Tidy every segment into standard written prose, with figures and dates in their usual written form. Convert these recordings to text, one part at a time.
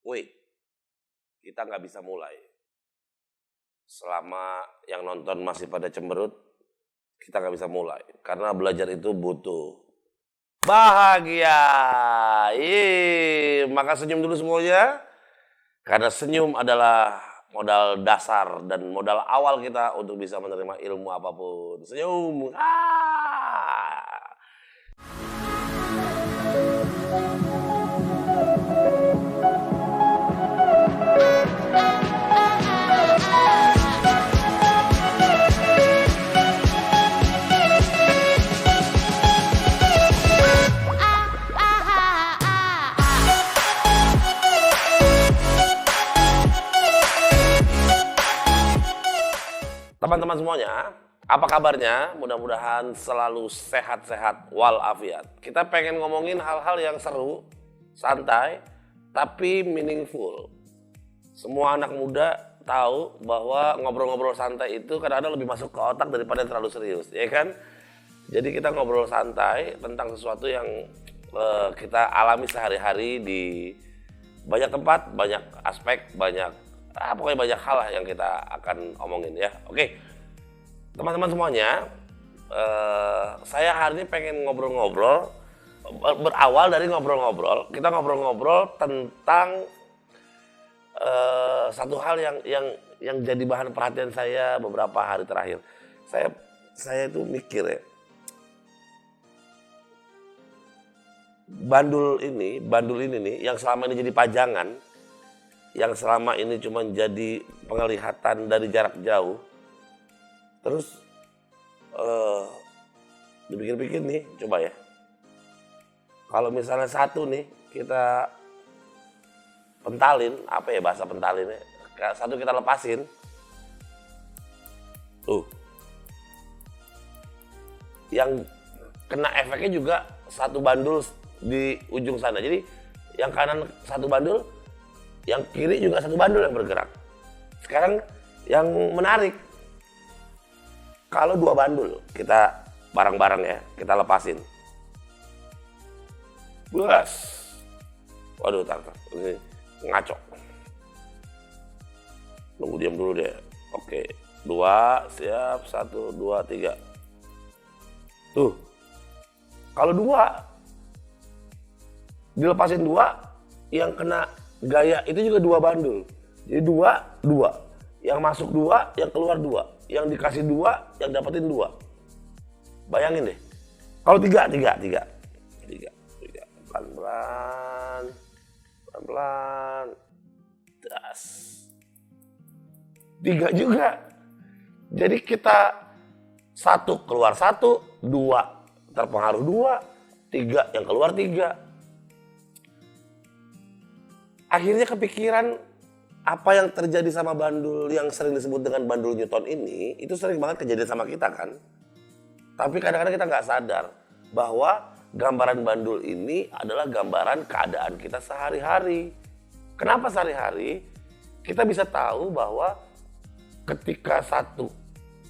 wait, kita nggak bisa mulai. Selama yang nonton masih pada cemberut, kita nggak bisa mulai. Karena belajar itu butuh bahagia. Maka senyum dulu semuanya. Karena senyum adalah modal dasar dan modal awal kita untuk bisa menerima ilmu apapun. Senyum. Teman-teman semuanya, apa kabarnya? Mudah-mudahan selalu sehat-sehat walafiat. Kita pengen ngomongin hal-hal yang seru, santai, tapi meaningful. Semua anak muda tahu bahwa ngobrol-ngobrol santai itu kadang-kadang lebih masuk ke otak daripada yang terlalu serius, ya kan? Jadi kita ngobrol santai tentang sesuatu yang kita alami sehari-hari di banyak tempat, banyak aspek, pokoknya banyak hal lah yang kita akan omongin ya. Oke, teman-teman semuanya, saya hari ini pengen ngobrol-ngobrol, berawal dari ngobrol-ngobrol. Kita ngobrol-ngobrol tentang satu hal yang jadi bahan perhatian saya beberapa hari terakhir. Saya itu mikir ya, bandul ini nih yang selama ini jadi pajangan, yang selama ini cuma jadi penglihatan dari jarak jauh, terus dipikir-pikir nih, coba ya, kalau misalnya satu nih kita pentalin, apa ya bahasa pentalinnya, satu kita lepasin, yang kena efeknya juga satu bandul di ujung sana. Jadi yang kanan satu bandul, yang kiri juga satu bandul yang bergerak. Sekarang yang menarik, kalau dua bandul kita bareng-bareng ya, kita lepasin. Bus. Waduh, ini ngaco. Tunggu diam dulu deh. Oke, dua, siap, 1, 2, 3. Tuh, kalau dua, dilepasin dua, yang kena gaya itu juga dua bandul. Jadi dua. Yang masuk dua, yang keluar dua. Yang dikasih dua, yang dapetin dua. Bayangin deh. Kalau tiga. Pelan-pelan. Das. Tiga juga. Jadi kita satu keluar satu, dua terpengaruh dua, tiga yang keluar tiga. Akhirnya kepikiran apa yang terjadi sama bandul yang sering disebut dengan bandul Newton ini, itu sering banget kejadian sama kita kan. Tapi kadang-kadang kita nggak sadar bahwa gambaran bandul ini adalah gambaran keadaan kita sehari-hari. Kenapa sehari-hari? Kita bisa tahu bahwa ketika satu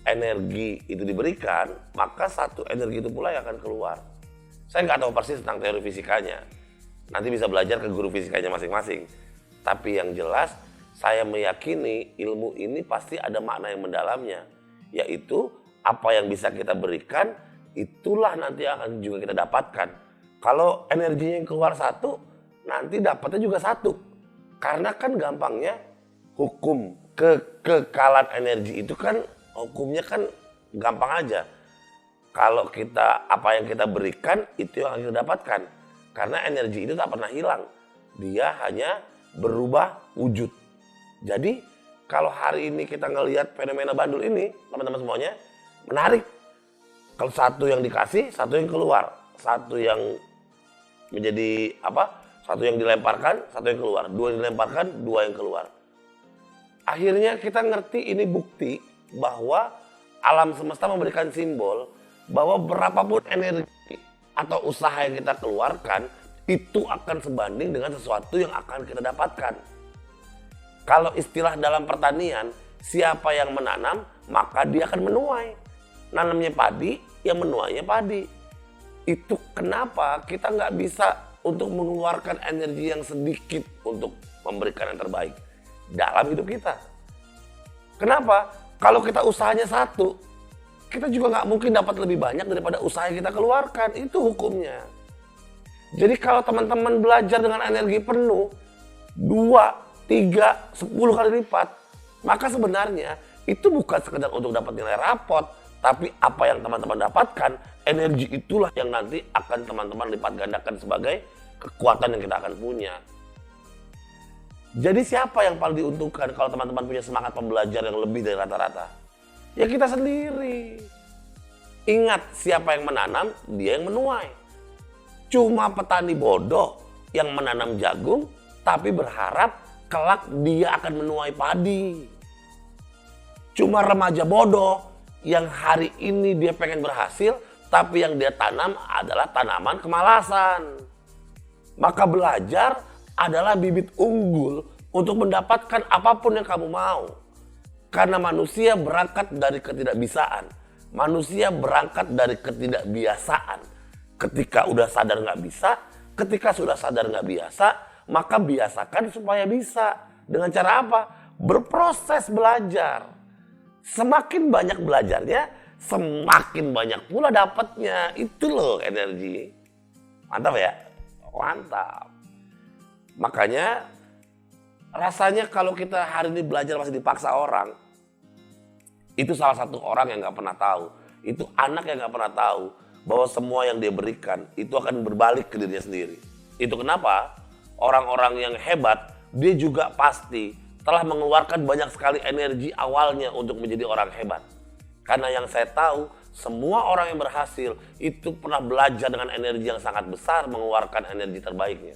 energi itu diberikan, maka satu energi itu pula yang akan keluar. Saya nggak tahu persis tentang teori fisikanya. Nanti bisa belajar ke guru fisikanya masing-masing. Tapi yang jelas, saya meyakini ilmu ini pasti ada makna yang mendalamnya. Yaitu apa yang bisa kita berikan, itulah nanti akan juga kita dapatkan. Kalau energinya yang keluar satu, nanti dapatnya juga satu. Karena kan gampangnya hukum kekekalan energi itu kan, hukumnya kan gampang aja. Kalau apa yang kita berikan, itu yang akan kita dapatkan. Karena energi itu tak pernah hilang. Dia hanya berubah wujud. Jadi kalau hari ini kita ngelihat fenomena bandul ini, teman-teman semuanya, menarik. Kalau satu yang dikasih, satu yang keluar. Satu yang menjadi satu yang dilemparkan, satu yang keluar. Dua yang dilemparkan, dua yang keluar. Akhirnya kita ngerti ini bukti bahwa alam semesta memberikan simbol bahwa berapapun energi atau usaha yang kita keluarkan, itu akan sebanding dengan sesuatu yang akan kita dapatkan. Kalau istilah dalam pertanian, siapa yang menanam, maka dia akan menuai. Nanamnya padi, yang menuainya padi. Itu kenapa kita nggak bisa untuk mengeluarkan energi yang sedikit untuk memberikan yang terbaik dalam hidup kita. Kenapa? Kalau kita usahanya satu, kita juga nggak mungkin dapat lebih banyak daripada usaha yang kita keluarkan. Itu hukumnya. Jadi kalau teman-teman belajar dengan energi penuh, 2, 3, 10 kali lipat, maka sebenarnya itu bukan sekedar untuk dapat nilai rapot, tapi apa yang teman-teman dapatkan, energi itulah yang nanti akan teman-teman lipat gandakan sebagai kekuatan yang kita akan punya. Jadi siapa yang paling diuntungkan kalau teman-teman punya semangat pembelajar yang lebih dari rata-rata? Ya kita sendiri. Ingat, siapa yang menanam, dia yang menuai. Cuma petani bodoh yang menanam jagung, tapi berharap kelak dia akan menuai padi. Cuma remaja bodoh yang hari ini dia pengen berhasil, tapi yang dia tanam adalah tanaman kemalasan. Maka belajar adalah bibit unggul untuk mendapatkan apapun yang kamu mau. Karena manusia berangkat dari ketidakbisaan. Manusia berangkat dari ketidakbiasaan. Ketika udah sadar nggak bisa, ketika sudah sadar nggak biasa, maka biasakan supaya bisa. Dengan cara apa? Berproses belajar. Semakin banyak belajarnya, semakin banyak pula dapatnya. Itu loh energi. Mantap ya? Mantap. Makanya rasanya kalau kita hari ini belajar masih dipaksa orang, itu salah satu orang yang nggak pernah tahu. Itu anak yang nggak pernah tahu bahwa semua yang dia berikan itu akan berbalik ke dirinya sendiri. Itu kenapa orang-orang yang hebat, dia juga pasti telah mengeluarkan banyak sekali energi awalnya untuk menjadi orang hebat. Karena yang saya tahu, semua orang yang berhasil itu pernah belajar dengan energi yang sangat besar, mengeluarkan energi terbaiknya.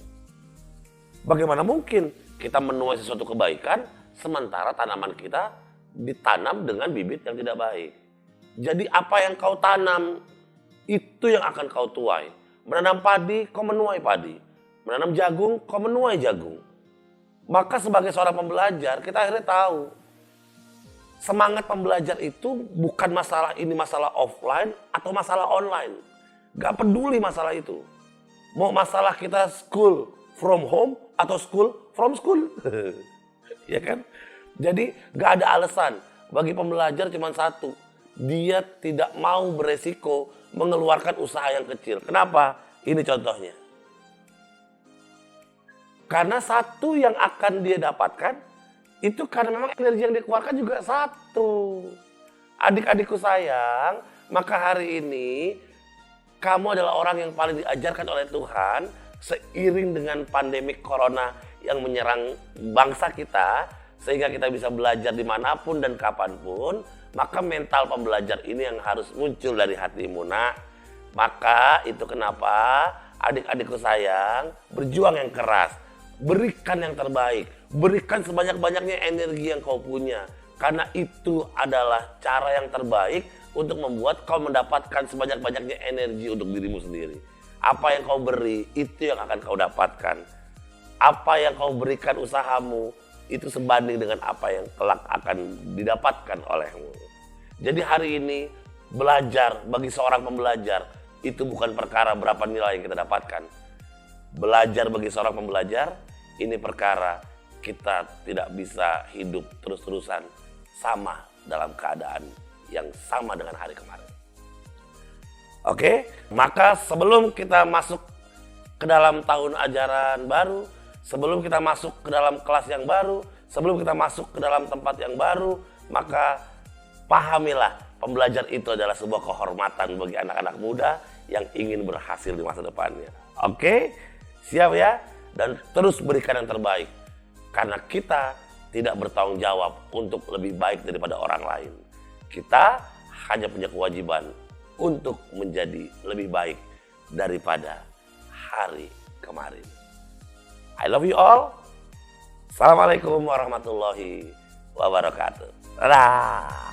Bagaimana mungkin kita menuai sesuatu kebaikan, sementara tanaman kita ditanam dengan bibit yang tidak baik? Jadi apa yang kau tanam, itu yang akan kau tuai. Menanam padi, kau menuai padi. Menanam jagung, kau menuai jagung. Maka sebagai seorang pembelajar, kita akhirnya tahu. Semangat pembelajar itu bukan masalah ini masalah offline atau masalah online. Gak peduli masalah itu. Mau masalah kita school from home atau school from school. Ya kan? Jadi gak ada alasan. Bagi pembelajar cuma satu. Dia tidak mau beresiko mengeluarkan usaha yang kecil. Kenapa? Ini contohnya. Karena satu yang akan dia dapatkan, itu karena memang energi yang dikeluarkan juga satu. Adik-adikku sayang, maka hari ini kamu adalah orang yang paling diajarkan oleh Tuhan seiring dengan pandemik corona yang menyerang bangsa kita, sehingga kita bisa belajar dimanapun dan kapanpun. Maka mental pembelajar ini yang harus muncul dari hatimu, nak. Maka itu kenapa adik-adikku sayang, berjuang yang keras. Berikan yang terbaik. Berikan sebanyak-banyaknya energi yang kau punya. Karena itu adalah cara yang terbaik untuk membuat kau mendapatkan sebanyak-banyaknya energi untuk dirimu sendiri. Apa yang kau beri, itu yang akan kau dapatkan. Apa yang kau berikan usahamu, itu sebanding dengan apa yang kelak akan didapatkan olehmu. Jadi hari ini belajar bagi seorang pembelajar itu bukan perkara berapa nilai yang kita dapatkan. Belajar bagi seorang pembelajar ini perkara kita tidak bisa hidup terus-terusan sama dalam keadaan yang sama dengan hari kemarin. Oke, maka sebelum kita masuk ke dalam tahun ajaran baru, sebelum kita masuk ke dalam kelas yang baru, sebelum kita masuk ke dalam tempat yang baru, maka pahamilah pembelajar itu adalah sebuah kehormatan bagi anak-anak muda yang ingin berhasil di masa depannya. Oke, siap ya? Dan terus berikan yang terbaik. Karena kita tidak bertanggung jawab untuk lebih baik daripada orang lain. Kita hanya punya kewajiban untuk menjadi lebih baik daripada hari kemarin. I love you all. Assalamualaikum warahmatullahi wabarakatuh. Dadah.